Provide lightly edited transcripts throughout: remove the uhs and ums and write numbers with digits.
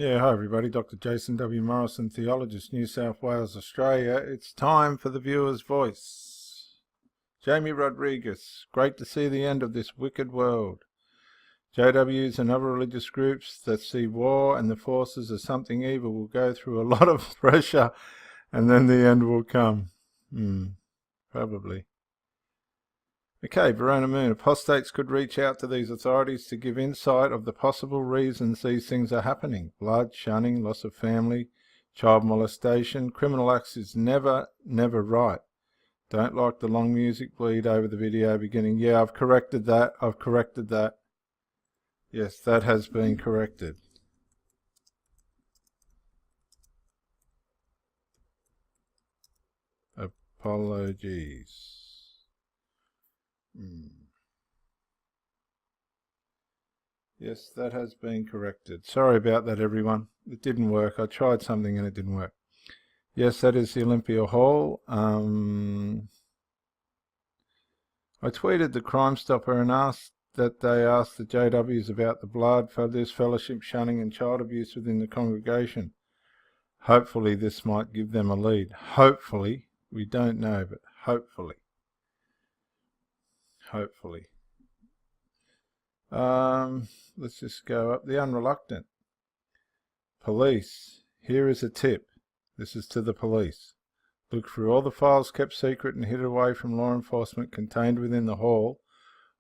Yeah, hi everybody, Dr. Jason W. Morrison, Theologist, New South Wales, Australia. It's time for the viewer's voice. Jamie Rodriguez, great to see the end of this wicked world. JWs and other religious groups that see war and the forces as something evil will go through a lot of pressure and then the end will come. Probably. Okay, Verona Moon. Apostates could reach out to these authorities to give insight of the possible reasons these things are happening. Blood, shunning, loss of family, child molestation. Criminal acts is never right. Don't like the long music bleed over the video beginning. Yeah, I've corrected that. Yes, that has been corrected. Apologies. Yes, that has been corrected. Sorry about that, everyone. It didn't work. I tried something and it didn't work. Yes, that is the Olympia Hall. I tweeted the Crime Stopper and asked that they ask the JWs about the blood, fellowship, shunning and child abuse within the congregation. Hopefully this might give them a lead. Hopefully. We don't know, but hopefully. Let's just go up. The Unreluctant. Police. Here is a tip. This is to the police. Look through all the files kept secret and hidden away from law enforcement contained within the hall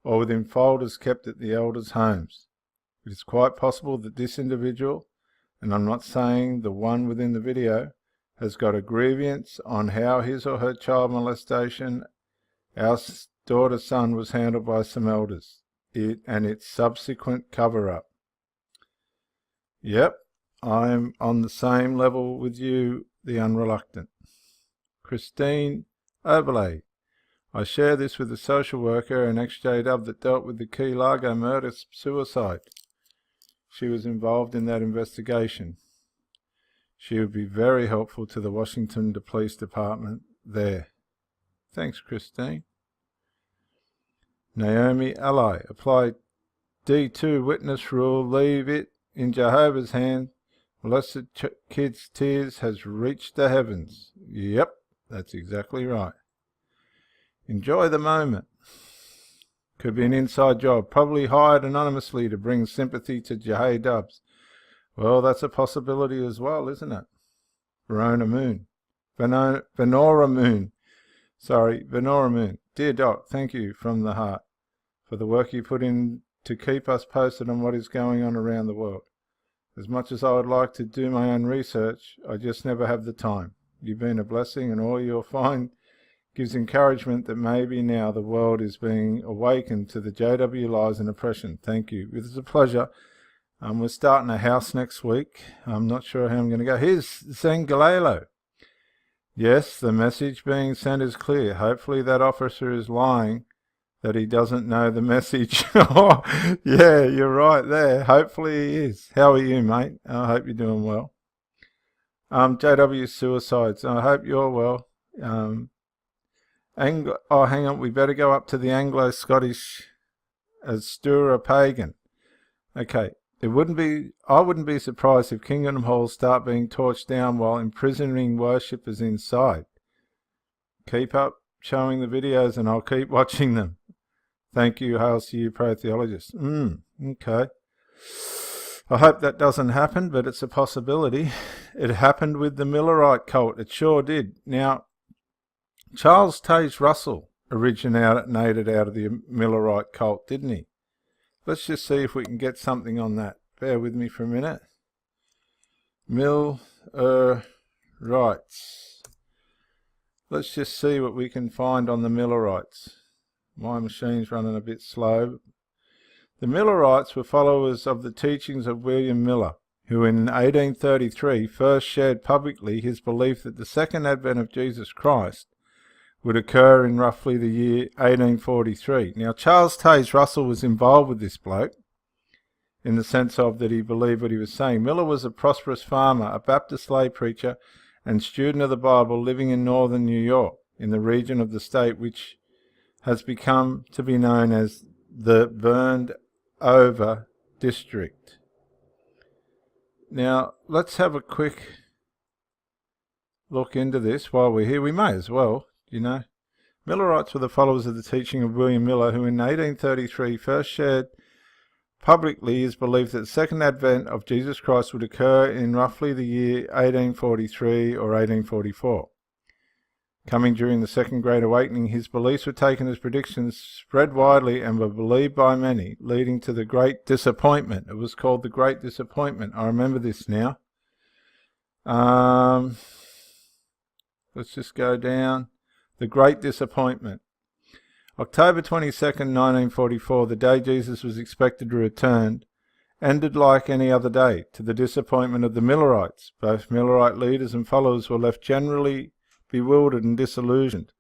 or within folders kept at the elders' homes. It is quite possible that this individual, and I'm not saying the one within the video, has got a grievance on how his or her child molestation, our daughter's son, was handled by some elders, and its subsequent cover-up. Yep, I'm on the same level with you, the Unreluctant. Christine Overlay. I share this with a social worker and ex-JW that dealt with the Key Largo murder-suicide. She was involved in that investigation. She would be very helpful to the Washington Police Department there. Thanks, Christine. Naomi Ally. Apply D2 witness rule. Leave it in Jehovah's hand. Blessed kid's tears has reached the heavens. Yep, that's exactly right. Enjoy the moment. Could be an inside job. Probably hired anonymously to bring sympathy to JWs. Well, that's a possibility as well, isn't it? Venora Moon. Dear Doc, thank you from the heart for the work you put in to keep us posted on what is going on around the world. As much as I would like to do my own research, I just never have the time. You've been a blessing, and all you'll find gives encouragement that maybe now the world is being awakened to the JW lies and oppression. Thank you. It was a pleasure. We're starting a house next week. I'm not sure how I'm going to go. Here's Zen Galelo. Yes, the message being sent is clear. Hopefully that officer is lying, that he doesn't know the message. Yeah, you're right there. Hopefully he is. How are you, mate? I hope you're doing well. JW Suicides. I hope you're well. Hang on. We better go up to the Anglo-Scottish Astura Pagan. Okay. I wouldn't be surprised if Kingdom Halls start being torched down while imprisoning worshippers inside. Keep up showing the videos and I'll keep watching them. Thank you, hails to you, pro-theologist. Okay. I hope that doesn't happen, but it's a possibility. It happened with the Millerite cult. It sure did. Now, Charles Taze Russell originated out of the Millerite cult, didn't he? Let's just see if we can get something on that. Bear with me for a minute. Millerites. Let's just see what we can find on the Millerites. My machine's running a bit slow. The Millerites were followers of the teachings of William Miller, who in 1833 first shared publicly his belief that the second advent of Jesus Christ would occur in roughly the year 1843. Now, Charles Taze Russell was involved with this bloke in the sense of that he believed what he was saying. Miller was a prosperous farmer, a Baptist lay preacher, and student of the Bible living in northern New York, in the region of the state which has become to be known as the Burned Over District. Now, let's have a quick look into this while we're here. We may as well, you know. Millerites were the followers of the teaching of William Miller, who in 1833 first shared publicly his belief that the second advent of Jesus Christ would occur in roughly the year 1843 or 1844. Coming during the Second Great Awakening, his beliefs were taken as predictions, spread widely, and were believed by many, leading to the Great Disappointment. It was called the Great Disappointment. I remember this now. Let's just go down. The Great Disappointment. October 22nd, 1944, the day Jesus was expected to return, ended like any other day, to the disappointment of the Millerites. Both Millerite leaders and followers were left generally bewildered and disillusioned.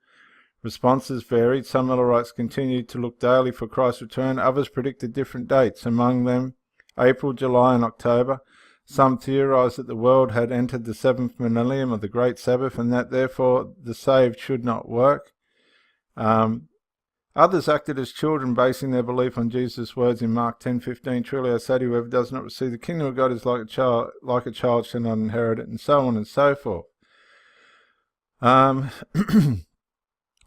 Responses varied. Some Millerites continued to look daily for Christ's return. Others predicted different dates, among them April, July and October. Some theorized that the world had entered the seventh millennium of the Great Sabbath and that therefore the saved should not work. Others acted as children, basing their belief on Jesus' words in Mark 10:15. Truly I say to you, whoever does not receive the kingdom of God is like a child shall not inherit it, and so on and so forth.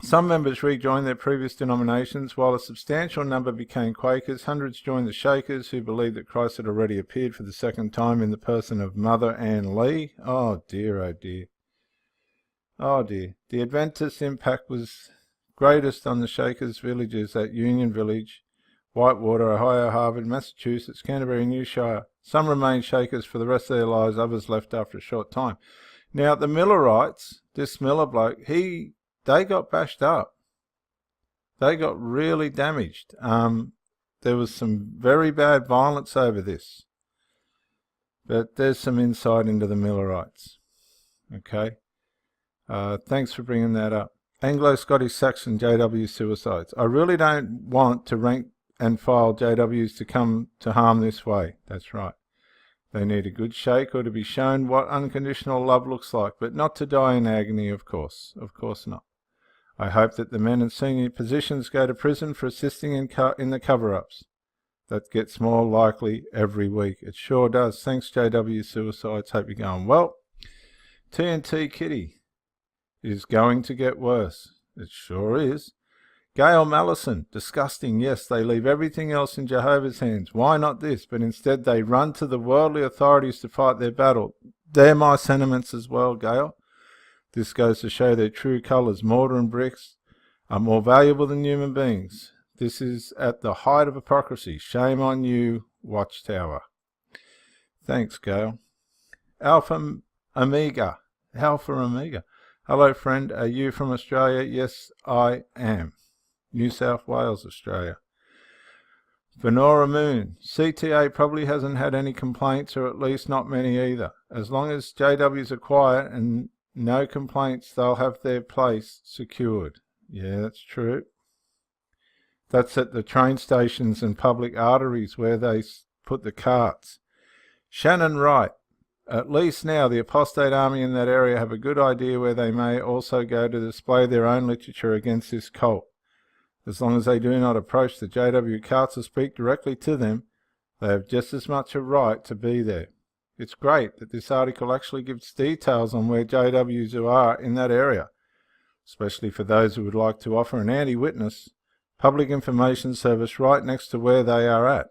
Some members rejoined their previous denominations, while a substantial number became Quakers. Hundreds joined the Shakers, who believed that Christ had already appeared for the second time in the person of Mother Ann Lee. Oh dear, oh dear. Oh dear. The Adventist impact was greatest on the Shakers' villages at Union Village, Whitewater, Ohio, Harvard, Massachusetts, Canterbury, New Shire. Some remained Shakers for the rest of their lives, others left after a short time. Now, the Millerites, this Miller bloke, they got bashed up. They got really damaged. There was some very bad violence over this. But there's some insight into the Millerites. Okay. Thanks for bringing that up. Anglo-Scottish Saxon JW suicides. I really don't want to rank and file JWs to come to harm this way. That's right. They need a good shake or to be shown what unconditional love looks like, but not to die in agony, of course. Of course not. I hope that the men in senior positions go to prison for assisting in the cover-ups. That gets more likely every week. It sure does. Thanks, JW Suicides. Hope you're going well. TNT Kitty is going to get worse. It sure is. Gail Mallison, disgusting. Yes, they leave everything else in Jehovah's hands. Why not this? But instead they run to the worldly authorities to fight their battle. They're my sentiments as well, Gail. This goes to show their true colours. Mortar and bricks are more valuable than human beings. This is at the height of hypocrisy. Shame on you, Watchtower. Thanks, Gail. Alpha Omega. Hello, friend. Are you from Australia? Yes, I am. New South Wales, Australia. Venora Moon. CTA probably hasn't had any complaints, or at least not many either. As long as JWs are quiet and no complaints, they'll have their place secured. Yeah, that's true. That's at the train stations and public arteries where they put the carts. Shannon Wright. At least now the apostate army in that area have a good idea where they may also go to display their own literature against this cult. As long as they do not approach the JW carts or speak directly to them, they have just as much a right to be there. It's great that this article actually gives details on where JWs are in that area, especially for those who would like to offer an anti-witness public information service right next to where they are at.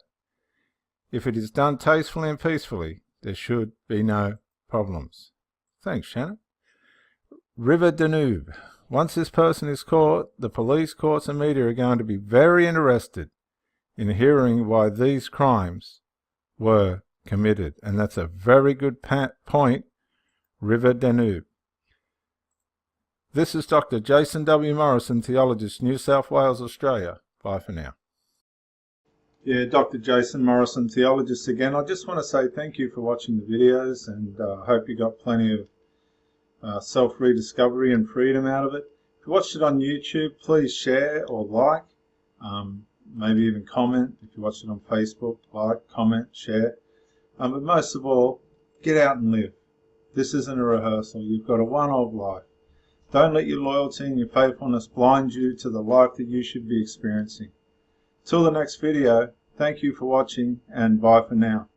If it is done tastefully and peacefully, there should be no problems. Thanks, Shannon. River Danube. Once this person is caught, the police, courts and media are going to be very interested in hearing why these crimes were committed. And that's a very good point, River Danube. This is Dr. Jason W. Morrison, theologist, New South Wales, Australia. Bye for now. Yeah, Dr. Jason Morrison, theologist again. I just want to say thank you for watching the videos, and I hope you got plenty of self-rediscovery and freedom out of it. If you watched it on YouTube, please share or like, maybe even comment. If you watched it on Facebook, like, comment, share. But most of all, get out and live. This isn't a rehearsal. You've got a one-off life. Don't let your loyalty and your faithfulness blind you to the life that you should be experiencing. Till the next video, thank you for watching, and bye for now.